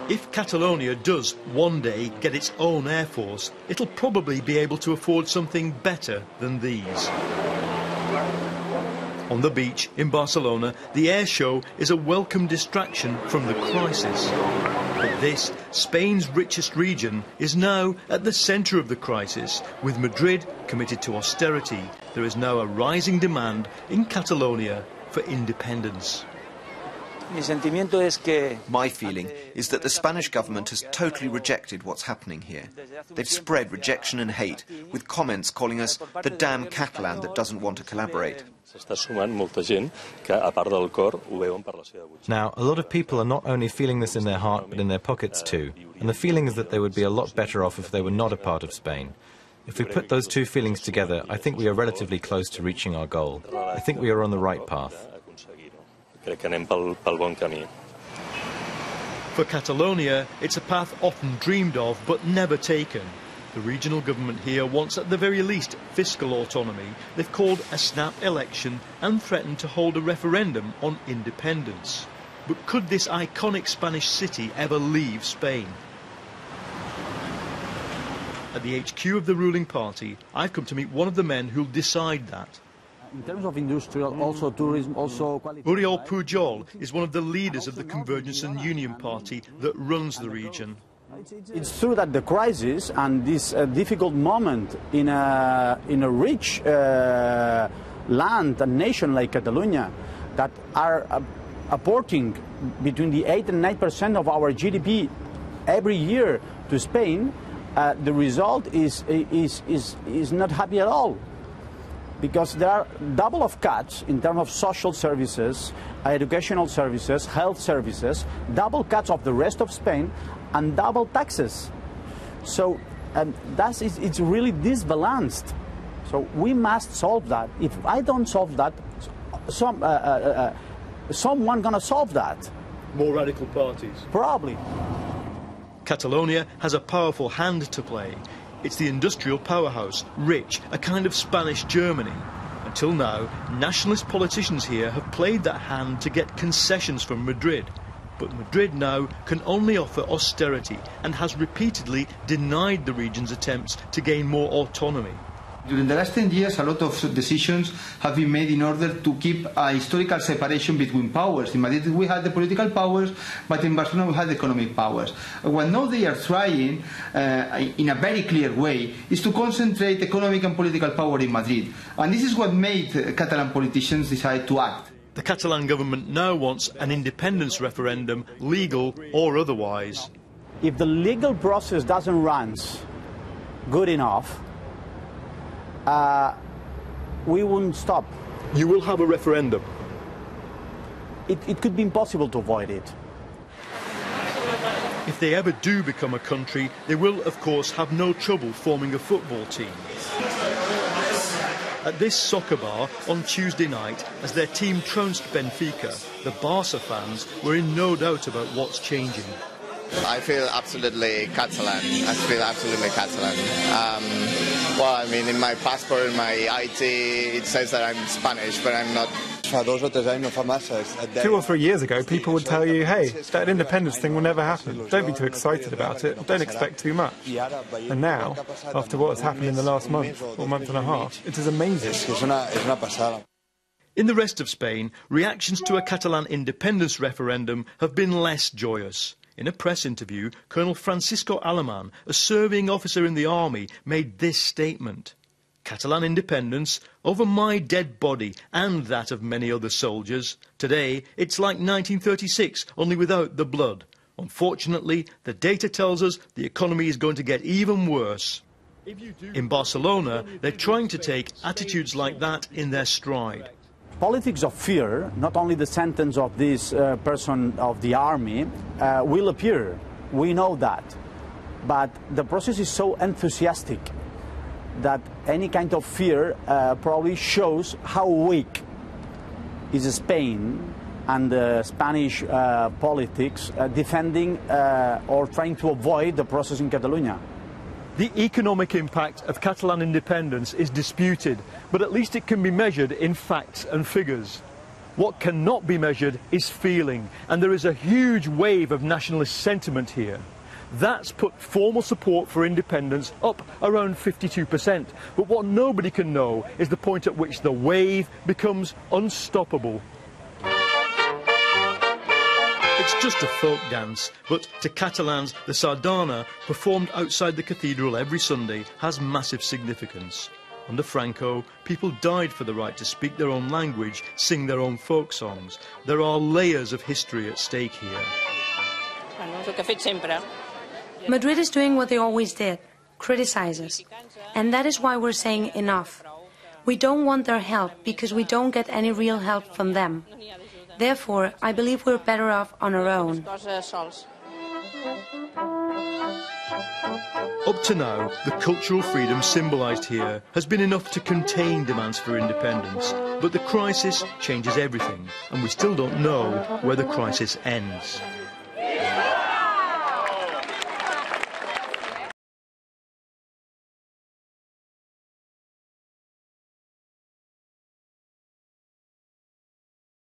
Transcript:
If Catalonia does one day get its own air force, it'll probably be able to afford something better than these. On the beach in Barcelona, the air show is a welcome distraction from the crisis. But this, Spain's richest region, is now at the centre of the crisis. With Madrid committed to austerity, there is now a rising demand in Catalonia for independence. My feeling is that the Spanish government has totally rejected what's happening here. They've spread rejection and hate, with comments calling us the damn Catalan that doesn't want to collaborate. Now, a lot of people are not only feeling this in their heart, but in their pockets too. And the feeling is that they would be a lot better off if they were not a part of Spain. If we put those two feelings together, I think we are relatively close to reaching our goal. I think we are on the right path. For Catalonia, it's a path often dreamed of but never taken. The regional government here wants at the very least fiscal autonomy. They've called a snap election and threatened to hold a referendum on independence. But could this iconic Spanish city ever leave Spain? At the HQ of the ruling party, I've come to meet one of the men who'll decide that. In terms of industrial, also tourism, also... Oriol Pujol is one of the leaders of the Convergence and Union Party that runs the region. It's true that the crisis and this difficult moment in a rich land and nation like Catalunya that are apporting between the 8 and 9% of our GDP every year to Spain, the result is not happy at all. Because there are double of cuts in terms of social services, educational services, health services, double cuts of the rest of Spain, and double taxes. So it's really disbalanced. So we must solve that. If I don't solve that, someone gonna solve that. More radical parties? Probably. Catalonia has a powerful hand to play. It's the industrial powerhouse, rich, a kind of Spanish Germany. Until now, nationalist politicians here have played that hand to get concessions from Madrid. But Madrid now can only offer austerity and has repeatedly denied the region's attempts to gain more autonomy. During the last 10 years, a lot of decisions have been made in order to keep a historical separation between powers. In Madrid we had the political powers, but in Barcelona we had the economic powers. What now they are trying, in a very clear way, is to concentrate economic and political power in Madrid. And this is what made Catalan politicians decide to act. The Catalan government now wants an independence referendum, legal or otherwise. If the legal process doesn't run good enough, we wouldn't stop. You will have a referendum? It could be impossible to avoid it. If they ever do become a country, they will, of course, have no trouble forming a football team. At this soccer bar on Tuesday night, as their team trounced Benfica, the Barca fans were in no doubt about what's changing. I feel absolutely Catalan. I feel absolutely Catalan. Well, I mean, in my passport, in my IT, it says that I'm Spanish, but I'm not. 2 or 3 years ago, people would tell you, hey, that independence thing will never happen. Don't be too excited about it. Don't expect too much. And now, after what has happened in the last month or month and a half, it is amazing. In the rest of Spain, reactions to a Catalan independence referendum have been less joyous. In a press interview, Colonel Francisco Alamán, a serving officer in the army, made this statement. Catalan independence over my dead body and that of many other soldiers. Today, it's like 1936, only without the blood. Unfortunately, the data tells us the economy is going to get even worse. In Barcelona, they're trying to take attitudes like that in their stride. Politics of fear, not only the sentence of this person of the army, will appear. We know that. But the process is so enthusiastic that any kind of fear probably shows how weak is Spain and the Spanish politics defending or trying to avoid the process in Catalonia. The economic impact of Catalan independence is disputed, but at least it can be measured in facts and figures. What cannot be measured is feeling, and there is a huge wave of nationalist sentiment here. That's put formal support for independence up around 52%, but what nobody can know is the point at which the wave becomes unstoppable. It's just a folk dance, but to Catalans, the sardana, performed outside the cathedral every Sunday, has massive significance. Under Franco, people died for the right to speak their own language, sing their own folk songs. There are layers of history at stake here. Madrid is doing what they always did, criticize us. And that is why we're saying enough. We don't want their help because we don't get any real help from them. Therefore, I believe we're better off on our own. Up to now, the cultural freedom symbolised here has been enough to contain demands for independence. But the crisis changes everything, and we still don't know where the crisis ends.